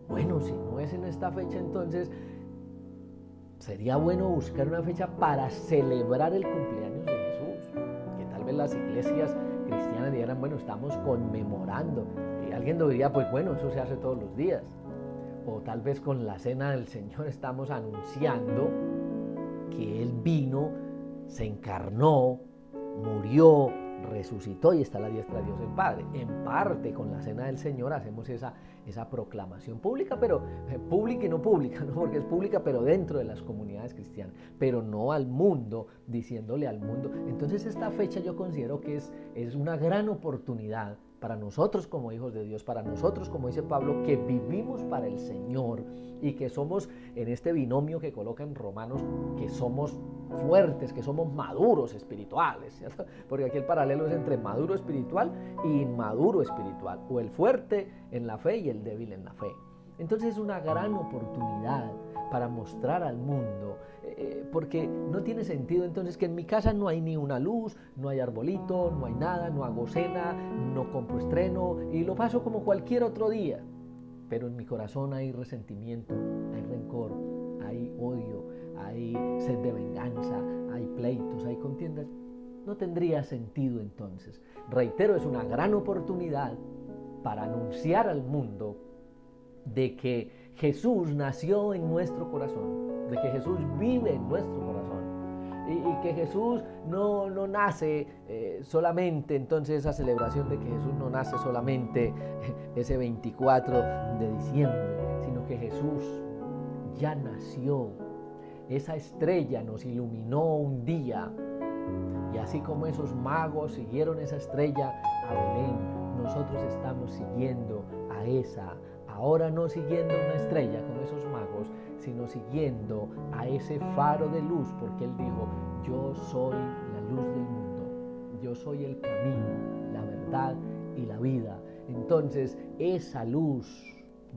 Bueno, si no es en esta fecha, entonces sería bueno buscar una fecha para celebrar el cumpleaños de Jesús, que tal vez las iglesias cristianas dijeran, bueno, estamos conmemorando, y alguien lo diría, pues bueno, eso se hace todos los días, o tal vez con la cena del Señor estamos anunciando que Él vino, se encarnó, murió, resucitó y está a la diestra de Dios el Padre. En parte con la cena del Señor hacemos esa proclamación pública, pero pública y no pública, ¿no? Porque es pública pero dentro de las comunidades cristianas, pero no al mundo, diciéndole al mundo. Entonces esta fecha yo considero que es una gran oportunidad para nosotros como hijos de Dios, para nosotros, como dice Pablo, que vivimos para el Señor y que somos en este binomio que coloca en Romanos, que somos fuertes, que somos maduros espirituales, ¿cierto? Porque aquí el paralelo es entre maduro espiritual y inmaduro espiritual, o el fuerte en la fe y el débil en la fe. Entonces es una gran oportunidad para mostrar al mundo, porque no tiene sentido entonces que en mi casa no hay ni una luz, no hay arbolito, no hay nada, no hago cena, no compro estreno y lo paso como cualquier otro día, pero en mi corazón hay resentimiento, hay rencor, hay odio, hay sed de venganza, hay pleitos, hay contiendas. No tendría sentido entonces. Reitero, es una gran oportunidad para anunciar al mundo de que Jesús nació en nuestro corazón, de que Jesús vive en nuestro corazón y que Jesús no nace solamente, entonces esa celebración de que Jesús no nace solamente ese 24 de diciembre, sino que Jesús ya nació. Esa estrella nos iluminó un día y así como esos magos siguieron esa estrella a Belén, nosotros estamos siguiendo a esa, ahora no siguiendo una estrella como esos magos, sino siguiendo a ese faro de luz, porque Él dijo, yo soy la luz del mundo, yo soy el camino, la verdad y la vida. Entonces esa luz,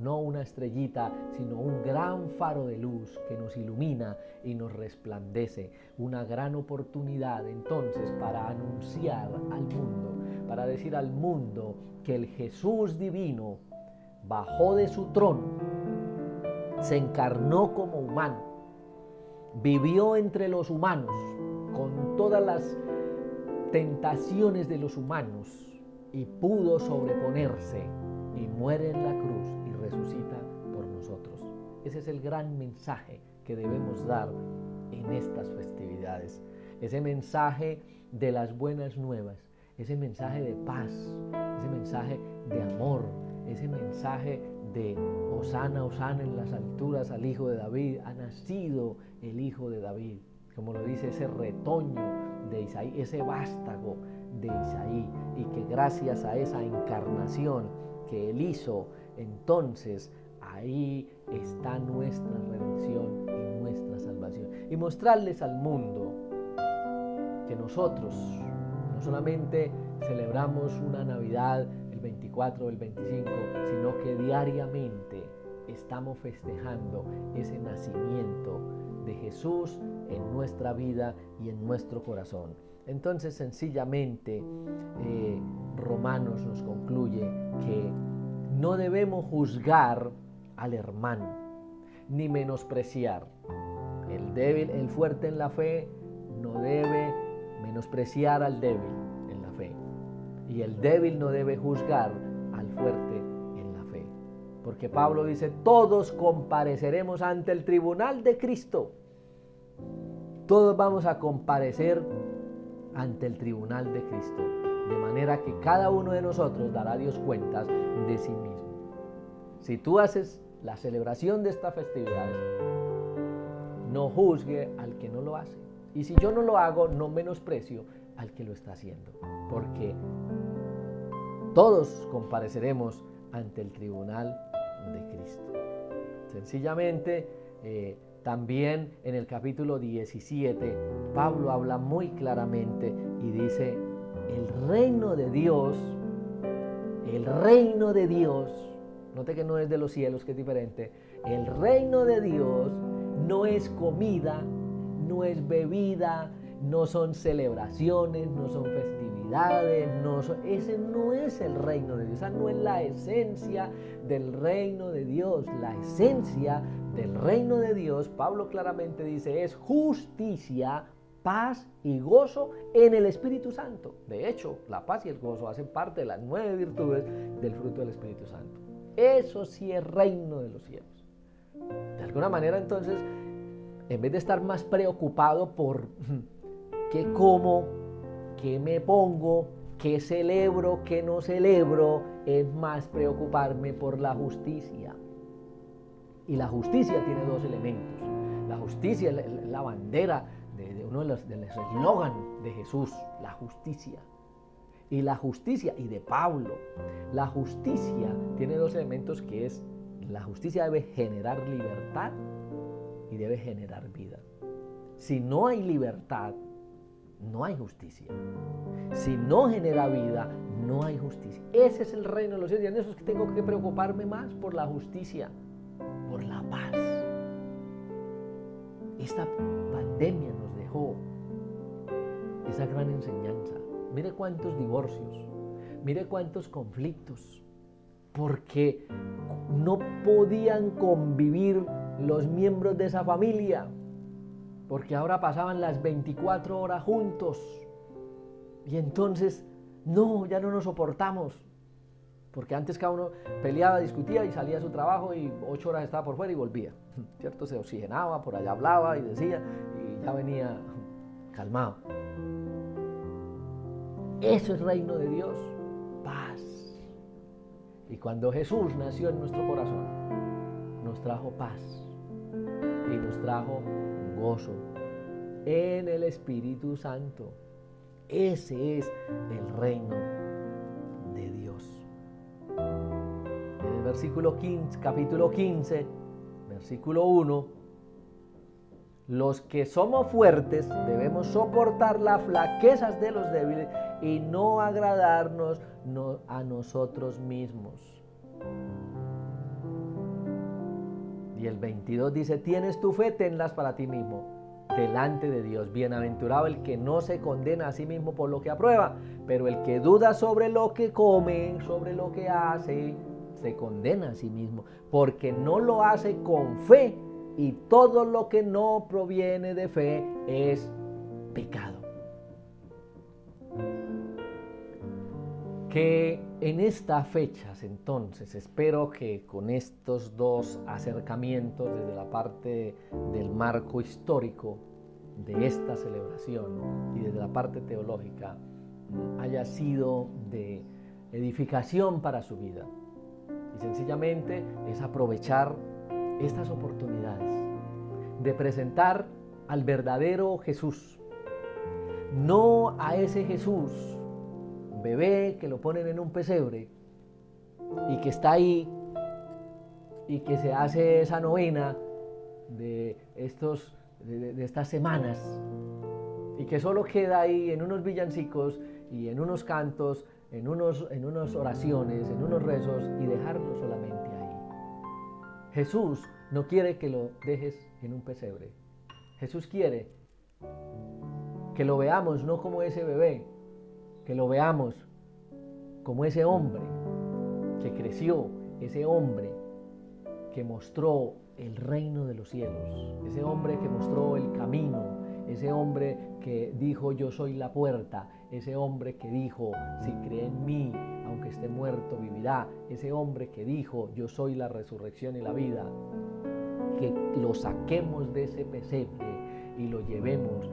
no una estrellita, sino un gran faro de luz que nos ilumina y nos resplandece. Una gran oportunidad entonces para anunciar al mundo, para decir al mundo que el Jesús divino bajó de su trono, se encarnó como humano, vivió entre los humanos con todas las tentaciones de los humanos y pudo sobreponerse y muere en la cruz y resucita por nosotros. Ese es el gran mensaje que debemos dar en estas festividades. Ese mensaje de las buenas nuevas, ese mensaje de paz, ese mensaje de amor, ese mensaje de Hosana, Hosana en las alturas al Hijo de David, ha nacido el Hijo de David, como lo dice ese retoño de Isaí, ese vástago de Isaí, y que gracias a esa encarnación que Él hizo, entonces ahí está nuestra redención y nuestra salvación. Y mostrarles al mundo que nosotros no solamente celebramos una Navidad el 24 o el 25, sino que diariamente estamos festejando ese nacimiento de Jesús en nuestra vida y en nuestro corazón. Entonces, sencillamente, Romanos nos concluye que no debemos juzgar al hermano, ni menospreciar. El débil, el fuerte en la fe, no debe menospreciar al débil en la fe. Y el débil no debe juzgar al fuerte en la fe. Porque Pablo dice, todos compareceremos ante el tribunal de Cristo. Todos vamos a comparecer ante el tribunal de Cristo. De manera que cada uno de nosotros dará a Dios cuentas de sí mismo. Si tú haces la celebración de estas festividades, no juzgue al que no lo hace. Y si yo no lo hago, no menosprecio al que lo está haciendo. Porque todos compareceremos ante el tribunal de Cristo. Sencillamente, también en el capítulo 17, Pablo habla muy claramente y dice, el reino de Dios, note que no es de los cielos, que es diferente, el reino de Dios no es comida, no es bebida, no son celebraciones, no son festividades, ese no es el reino de Dios, esa no es la esencia del reino de Dios. La esencia del reino de Dios, Pablo claramente dice, es justicia, paz y gozo en el Espíritu Santo. De hecho, la paz y el gozo hacen parte de las 9 virtudes del fruto del Espíritu Santo. Eso sí es reino de los cielos. De alguna manera, entonces, en vez de estar más preocupado por qué como, qué me pongo, qué celebro, qué no celebro, es más preocuparme por la justicia. Y la justicia tiene 2 elementos. La justicia es la bandera de uno de los eslogan de Jesús, la justicia. Y la justicia, y de Pablo, la justicia tiene 2 elementos, que es, la justicia debe generar libertad y debe generar vida. Si no hay libertad, no hay justicia. Si no genera vida, no hay justicia. Ese es el reino de los cielos, y en eso es que tengo que preocuparme más, por la justicia, por la paz. Esta pandemia nos dejó esa gran enseñanza. Mire cuántos divorcios, mire cuántos conflictos, porque no podían convivir los miembros de esa familia, porque ahora pasaban las 24 horas juntos, y entonces, no, ya no nos soportamos, porque antes cada uno peleaba, discutía y salía a su trabajo y 8 horas estaba por fuera y volvía, ¿cierto? Se oxigenaba, por allá hablaba y decía, y ya venía calmado. Eso es reino de Dios, paz. Y cuando Jesús nació en nuestro corazón, nos trajo paz y nos trajo gozo en el Espíritu Santo. Ese es el reino de Dios. En el versículo 15, capítulo 15, versículo 1, los que somos fuertes debemos soportar las flaquezas de los débiles y no agradarnos a nosotros mismos. Y el 22 dice, tienes tu fe, tenlas para ti mismo, delante de Dios. Bienaventurado el que no se condena a sí mismo por lo que aprueba, pero el que duda sobre lo que come, sobre lo que hace, se condena a sí mismo, porque no lo hace con fe, y todo lo que no proviene de fe es pecado. Que en estas fechas, entonces, espero que con estos 2 acercamientos desde la parte del marco histórico de esta celebración y desde la parte teológica, haya sido de edificación para su vida. Y sencillamente es aprovechar estas oportunidades de presentar al verdadero Jesús, no a ese Jesús bebé que lo ponen en un pesebre y que está ahí y que se hace esa novena de estas semanas y que solo queda ahí en unos villancicos y en unos cantos, en unas oraciones, en unos rezos, y dejarlo solamente ahí. Jesús no quiere que lo dejes en un pesebre. Jesús quiere que lo veamos no como ese bebé, que lo veamos como ese hombre que creció, ese hombre que mostró el reino de los cielos, ese hombre que mostró el camino, ese hombre que dijo yo soy la puerta, ese hombre que dijo si cree en mí, aunque esté muerto vivirá, ese hombre que dijo yo soy la resurrección y la vida. Que lo saquemos de ese pesebre y lo llevemos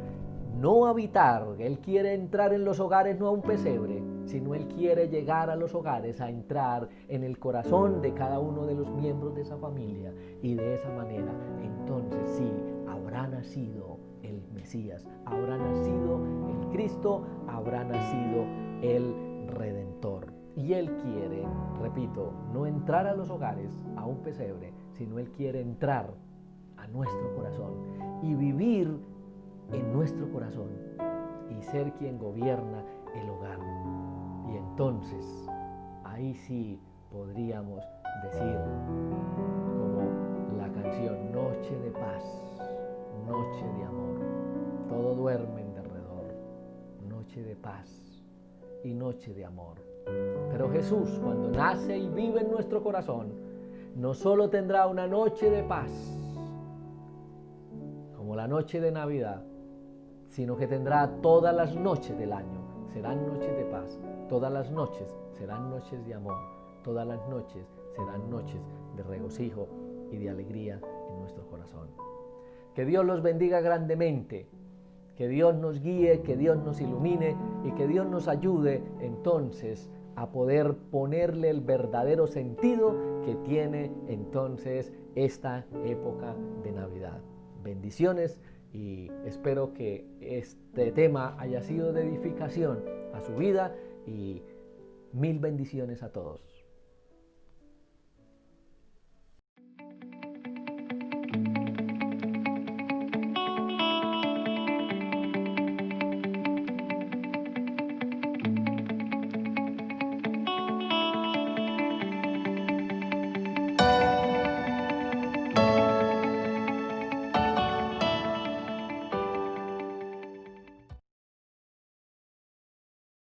no a habitar. Él quiere entrar en los hogares no a un pesebre, sino Él quiere llegar a los hogares, a entrar en el corazón de cada uno de los miembros de esa familia, y de esa manera entonces sí habrá nacido el Mesías, habrá nacido el Cristo, habrá nacido el Redentor. Y Él quiere, repito, no entrar a los hogares a un pesebre, sino Él quiere entrar a nuestro corazón y vivir en nuestro corazón y ser quien gobierna el hogar. Y entonces ahí sí podríamos decir, como la canción, noche de paz, noche de amor, todo duerme en derredor, noche de paz y noche de amor. Pero Jesús, cuando nace y vive en nuestro corazón, no solo tendrá una noche de paz, como la noche de Navidad, sino que tendrá todas las noches del año. Serán noches de paz, todas las noches serán noches de amor, todas las noches serán noches de regocijo y de alegría en nuestro corazón. Que Dios los bendiga grandemente, que Dios nos guíe, que Dios nos ilumine y que Dios nos ayude entonces a poder ponerle el verdadero sentido que tiene entonces esta época de Navidad. Bendiciones, y espero que este tema haya sido de edificación a su vida, y mil bendiciones a todos.